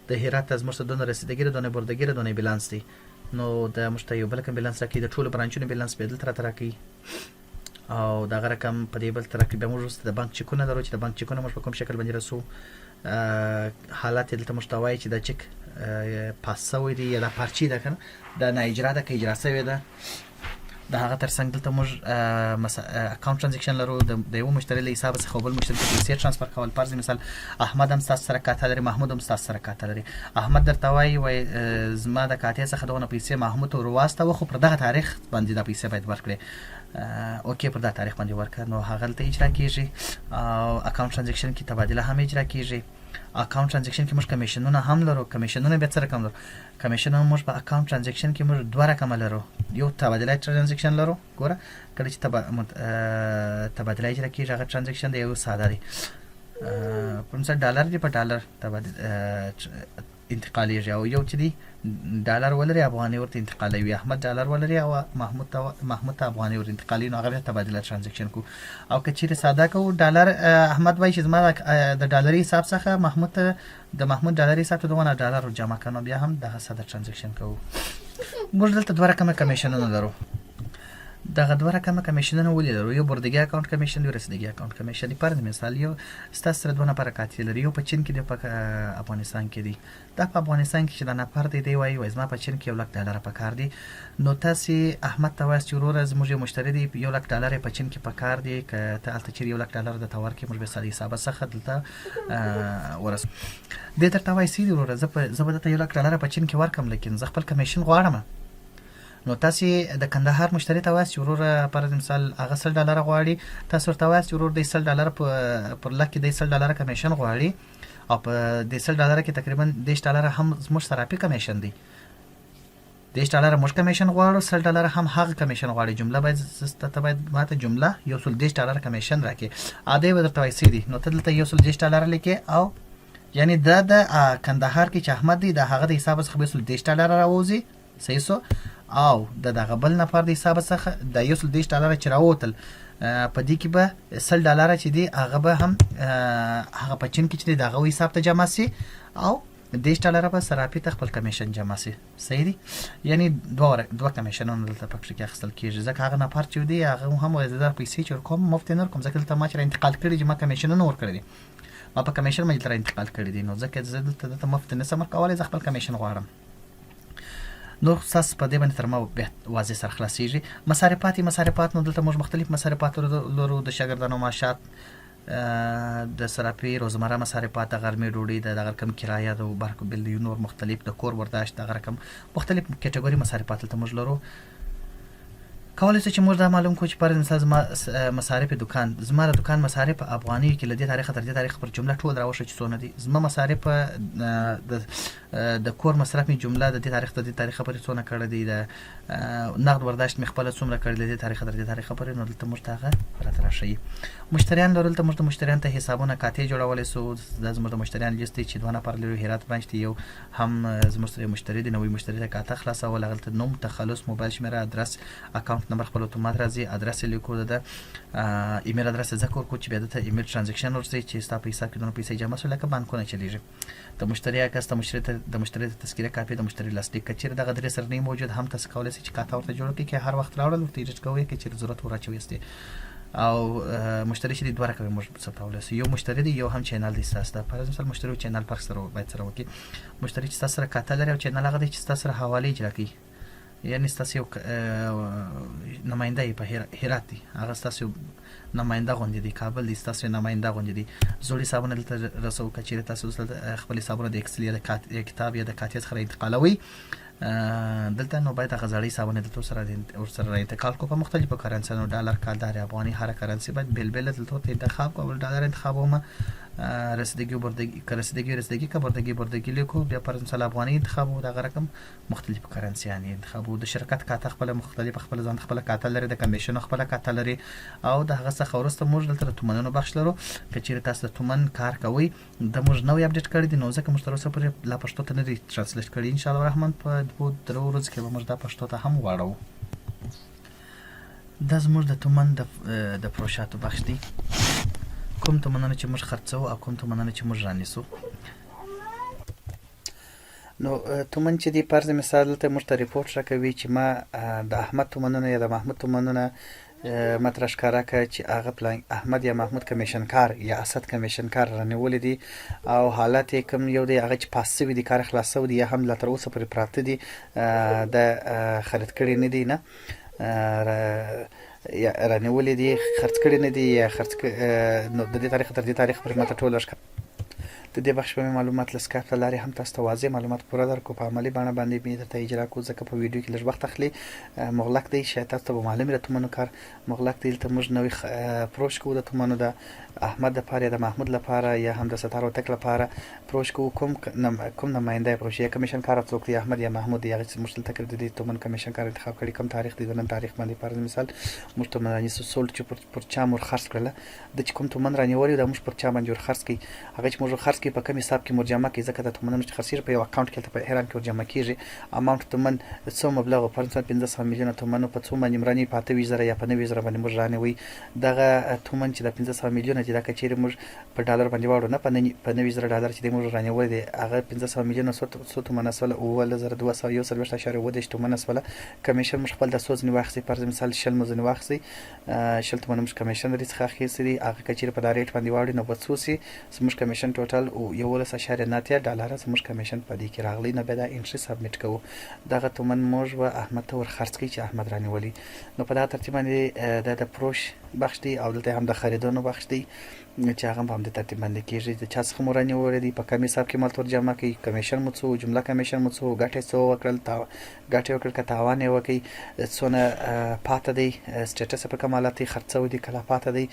د هرات از موږ سره دونه رسیدګي دونه بردګي دونه بیلانس دي نو د موږ ته یو بل کوم بیلانس راکړي د ټولو برانچونو بیلانس به دلته راکړي او دا رقم په دې بل ترکیب به موږ د بانک چکونه درو چې د بانک چکونه موږ په کوم شکل باندې رسو حالات دلته مشتوي چې د چک پاسوي دی یا د پارچې ده کنه د نه اجرا ده کې اجرا شوی ده د هغه ترڅنګ دلته موږ اکاونټ ترانزیکشن لرو د یو مشتری له حساب څخه بل مشتری ته پیسې ترانسفر کول فرض مثال احمد هم تاسو سره کاته لري محمود هم تاسو سره کاته لري احمد درته وای زما د کاته څخه دونه پیسې محمود ور واسطه خو پر دغه تاریخ باندې د پیسې باید ورکړي اوکې پر دا تاریخ باندې ورکړه نو هغه ته اجرا کیږي او اکاونټ ترانزیکشن کې تبادله هم اجرا کیږي اکاونټ ترانزیکشن کې موږ کمیشنونه هم لرو کمیشنونه به څه رقم لرو کمیشن موږ په اکاونټ ترانزیکشن کې موږ دوه رقم لرو یو تبادله ترانزیکشن لرو ګوره کله چې تبادله اجرا کیږي هغه ترانزیکشن دی یو ساده دی په مثال ډالر دی په ډالر تبادله انتقالیږي او یو چې دی ډالر ولري افغاني ورته انتقالوي احمد ډالر ولري او محمود ته افغاني ورته انتقالي نو هغه تبادله ترانزیکشن کو او که چیرې ساده کو ډالر احمد وایي چې زما د ډالري حساب څخه محمود ډالري حساب ته دونه ډالر جمع کړو بیا هم دغه ساده ترانزیکشن کوو موږ دلته دوه رقم کمیشنونه لرو دغه دوه رقم کمیشنونه ولې لرو یو بردګي اکاونټ کمیشن دی رسیدګي اکاونټ کمیشن دی پر مثال یو ستاسو سره دونه پرکات لري یو په چین کې دی په افغانستان کې دی دا په افغانستان کې چې د نفر دی وایي زما په چین کې $1 لک په کار دی نو تاسو احمد ته وایي چې ورور زموږ مشتری دی $1 لک په چین کې په کار دی که ته الته چې $1 لک د تور کې موږ به سړي حساب څخه دلته ورس دې درته وایي سړي ورور زه به ته $1 لک په چین کې ورکم لیکن زه خپل کمیشن غواړم نو تاسو د کندهار مشتری ته وایي ورور پر مثال هغه $100 غواړي تاسو ورته وایي ورور د $100 پر لک د $100 کمیشن غواړي او په د $100 کې تقریبا $10 هم زموږ سره په کمیشن دی $10 موږ کمیشن غواړو $100 هم هغه کمیشن غواړي جمله باید ماته جمله یو $10 کمیشن راکې اده ورته وایي سړي نو ته دلته یو $10 لیکي او یعنی د کندهار کې چې احمد دی د هغه د حساب څخه به $10 راوځي صحیح سو او دغه بل نفر د حساب څخه د $10 چې راوتل په دې کې به $100 چې دی هغه به هم هغه په چین کې چې دغه حساب ته جمع سي او $10 به سراپی خپل کمیشن جمع سي صحیح دی یعنی دوه کمیشنونه دلته پکې کې اخیستل کیږي ځکه هغه نفر چې دی هغه هم زیاتره پیسې چې کوم مفت نه کوم ځکه دلته ما چې انتقال کړی چې ما کمیشنونه ور کړی دي ما په کمیشن باندې تر انتقال کړی دي نو ځکه زه دلته مفت نه سم کولای ځکه خپل کمیشن غواړم نو ساس په دې باندې تر ما واضح سره خلاصيږي مصارفات نو دلته موږ مختلف مصارفات لرو د شاګردانو معاشات د سراپی روزمره مصارفات غرمې ډوډۍ د رقم کرایه د برق بل نور مختلف د کور برداشت د رقم مختلف کټګوري مصارفات ته موږ لرو کولای شو چې موږ دا معلوم کو چې پر مثال مصارف دکان زما دکان مصارف افغاني کې لدی تاریخ تر دې تاریخ پر جمله ټول راوښه چې څونه دي زما مصارف د کور مصرف می جمله د دې تاریخ ته د تاریخ پر څونه کړه دي د نقد برداشت می خپل څومره کړل دي تاریخ تر دې تاریخ پر نو دلته مرتاغه راته راشي مشتریان لرل ته مشتریان ته حسابونه کاته جوړولې سو د زموږ مشتریان لیست چې دوه نفر لري هرات برانچ دی یو هم زموږ مشتری دی نوې مشتری ته کاته خلاصول غلط نوم تخلص موبایل شمیره ادرس اکاونټ نمبر خپل اتومات راځي ادرس لیکو ده ایمیل ادرس ذکر کو چې به د ایمیل ترانزیکشن ورسې چې ستا پیسې کې دونه پیسې جمع شول لکه بانکونه چلیږي د مشتری کس د مشتری تذکره کاپی د مشتری لاسلیک کچیر دغه درې سره نه موجود هم تاسو کولای شئ چې کاته ورته جوړ کړئ چې هر وخت راوړل ورته ایډیټ کوئ چې ضرورت ورچوي است او مشتری چې دوه رقم موږ ستاول یو مشتری دی یو هم چینل دی تاسو ته پر مثال مشتری او چینل پر سره باید سره وکړي مشتری چې تاسو سره کاته لري او چینل هغه دی چې تاسو سره حواله اجرا کوي یعنی تاسو نماینده په هرات دی هغه تاسو نماینده غونډې دي کابل دي تاسو نماینده غونډې دي زوري صاحبونه دلته رسو کچېره تاسو خپل حسابونه د ایکسل یا د کتاب یا د کاتیز خره انتقالوي دلته نو باید غزړی صاحبونه دلته سره انتقال کو په مختلفو کرنسیونو ډالر کالدار افغاني هر کرنسي باید بل دلته انتخاب کو ډالر انتخابومه رسیدگی و رسیدگی که بردگی لیکو بیا پر مثال افغاني انتخاب و دغه رقم مختلف کرنسیان انتخاب د شرکت کاته خپل مختلف خپل ځان خپل کاته لري د کمیشن خپل کاته لري او د هغه څخه ورسته موږ دلته تومنونو بخش لرو که چیرې تاسو د تومن کار کوي د موږ نو اپډیټ کړی دی نو ځکه موږ تر اوسه پورې لا پښتو ته نه دی ترانسلیټ کړی ان شاء الله الرحمن په 2-3 ورځې کې به موږ دا پښتو ته هم واړو دا زموږ د تومن د پروشاتو بخش دی کوم تومنونه چې موږ خرڅو او کوم تومنونه چې موږ رانیسو نو تومن چې دی فرض مثال ته موږ ته ریپورت راکوي چې ما د احمد تومنونه یا د محمود تومنونه مطرح ښکاره کړه چې هغه پلان احمد یا محمود کمیشن کار یا اسد کمیشن کار رانیولې دي او حالت یې کوم یو دی هغه چې پاس شوي دي کار خلاص شوی دی یا هم لا تر اوسه پورې پراته دي د خرید کړي نه دي نه یا رانیولې دي خرڅ کړي نه دي یا نو د دې تاریخ تر دې تاریخ پورې ماته ټول د دې بخش په معلومات لسکاپ ته لارې هم تاسو ته واضح معلومات پوره درکو په عملی بڼه باندې مې درته اجرا کو ځکه په ویډیو کې لږ وخت اخلي مغلق دی شاید تاسو ته معلومه د تومنو کار مغلق دی ته موږ نوې پروش کو د تومنو د احمد لپاره د محمود لپاره یا هم د ستارو تک لپاره پروش کو کوم نماینده پروشي کمیشن کار څوک دی احمد یا محمود یا چې مشتل تک د تومن کمیشن کار انتخاب کړي کوم تاریخ دی نن تاریخ باندې پر مثال موږ ته مانی سول چې پر چا مور خرڅ کړل د کوم تومن رانیولې د موږ پر چا باندې خرڅ کی هغه چې موږ خرڅ کی په کوم حساب کې مرجمه کې ځکه د تومنونو چې خرڅیر په یو اکاونټ کې په هران کې مرجمه کیږي اماونت تومن څو مبلغ پر 1500 میلیون تومنو په څو باندې مرانی پاتې وی زره یا په 90 زره باندې موږ رانیوي دغه تومن چې د 1500 میلیون چې د کچېره موږ په ډالر باندې واړو نه په 90 زره ډالر چې موږ رانیوي دي هغه 1500 میلیون څو تومن سره او 2200 تومن سره کمیشن موږ خپل د سوز نیواخسي پر مثال شل مزن واخسي شل تومن موږ کمیشن لري څخه خېسري هغه کچېره په دا ریټ باندې واړو نو بڅوسي موږ کمیشن ټوټل او 11.9 ډالر زموږ کمیشن په دې کې راغلی نه به دا انټری سبمیټ کوو دغه تومن موږ و احمد ته ور خرڅ کی چې احمد رانیولي نو په دا ترتیب باندې د پروش بخش دی او دلته هم د خریدونو بخش دی چې هغه په دې ترتیب باندې کېږي چې چا څخه مورانی ورېدي په کمی حساب کې مال تور جمع کوي کمیشن مو څو جمله کمیشن مو څو ګټه څو وکړل ګټه وکړل که تاوان یې وکړي څونه پاته دی سټیټس په کمالات خرڅو دي کله پاته دی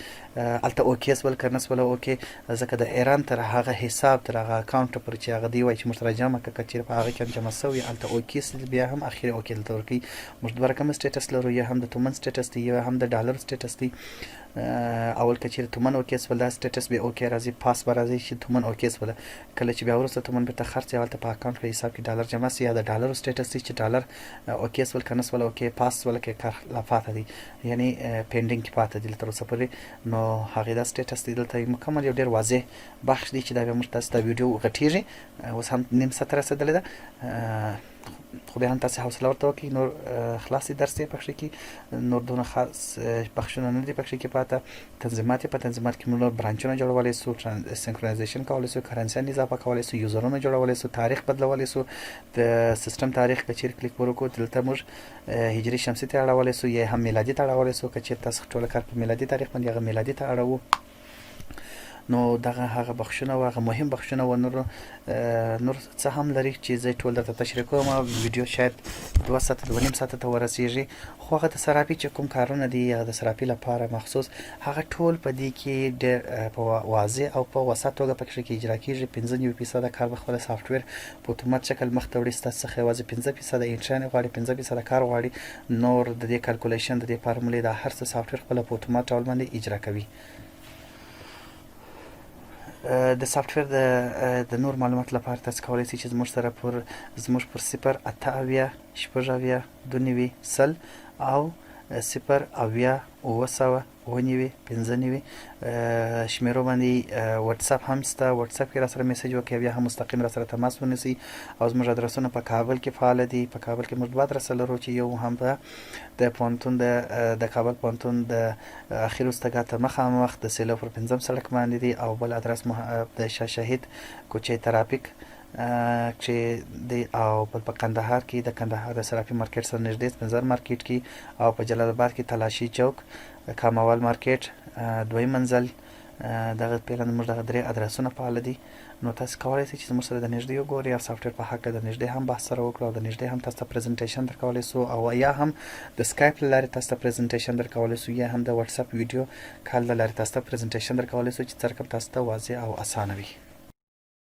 الته اوکیس ول کرنس ول اوکي ځکه د ایران تر هغه حساب تر هغه اکاونټ پر چې هغه دی وای چې مترجمه کچیر په هغه کې جمع شوی الته اوکیس بیا هم اخیری اوکیل تورکی مشتبه کوم سټیټس لرو یا هم د تومن سټیټس دی یا هم د ډالر سټیټس دی اول کچیر تومن اوکیس ول سټیټس به اوکی راځي پاس به راځي چې تومن اوکیس ول کله چې بیا ورسته تومن به خرڅ یالته په اکاونټ کې حساب کې ډالر جمع سي یا د ډالر سټیټس چې ډالر اوکیس ول کنس ول اوکی پاس ول کې کار لا پاتې دي یعنی پینډینګ کې پاتې دي تر اوسه پورې نو هغه دا سټیټس دی دلته مکمل یو ډیر واضح بخش دی چې دا به موږ تاسو ته ویډیو غټیږي اوس هم نیم ساعت رسیدلې ده خو به هم تاسو حوصله ورته وکړئ نور خلاصي درس یې پکښې کې نور دونه خاص بخشونه نه دي پکښې کې پاته تنظیمات کې موږ برانچونه جوړولی سو سنکرونایزیشن کولی سو کرنسیان اضافه کولی سو یوزرونه جوړولی سو تاریخ بدلولی سو د سیستم تاریخ که چیرې کلیک وکړو دلته موږ هجري شمسي ته اړولی سو یا هم میلادي ته اړولی سو که چیرې تاسو ټوله کار په میلادي تاریخ باندې هغه میلادي ته اړوو نو دغه هغه بخښونه او هغه مهم بخښونه و نور څه هم لري چې زه ټول درته تشریح کوم ویډیو شاید 2 ساعت 2.5 ساعت ته ورسیږي خو هغه د سراپي چې کوم کارونه دي یا د سراپي لپاره مخصوص هغه ټول په دې کې ډېر په واضح او په وسط توګه پکې کې اجرا کیږي 15% کار په خپل سافټویر په اتومات شکل مخ ته وړي ستاسو څخه یوازې 15% انټرنیټ غواړي 15% کار غواړي نور د دې کیلکولیشن د دې فارمولې د هر څه سافټویر خپل په اتومات ډول باندې اجرا کوي د سافټویر د نور معلومات لپاره تاسو کولای شئ چې زموږ پر 0 او 0 شمیرو باندې واتس اپ هم ستا واتس اپ کې را سره میسج وکړئ بیا هم مستقیم را سره تماس ونیسئ او زموږ ادرسونه په کابل کې فعال دي په کابل کې موږ دوه ادرس لرو چې یو هم په د پوهنتون د کابل پوهنتون د اخیر استګا ته مخامخ د سیلو پر 5 سړک باندې دی او بل ادرس د شاه شهید کوچې ترافیک چې دی او په کندهار کې د کندهار د صرافي مارکیټ سره نږدې سپنزر مارکیټ کې او په جلال آباد کې تلاشي چوک کاموال مارکیټ دویم منزل دغه پیلن موږ دغه درې ادرسونه فعال دي نو تاسو کولای شئ چې زموږ سره د نږدې وګورئ او سافټویر په هکله د نږدې هم بحث سره وکړو او د نږدې هم تاسو ته پریزنټیشن درکولی سو او یا هم د سکایپ له لارې تاسو ته پریزنټیشن درکولی سو یا هم د واتساپ ویډیو کال له لارې تاسو ته پریزنټیشن درکولی سو چې څرګند تاسو ته واضح او اسانه وي.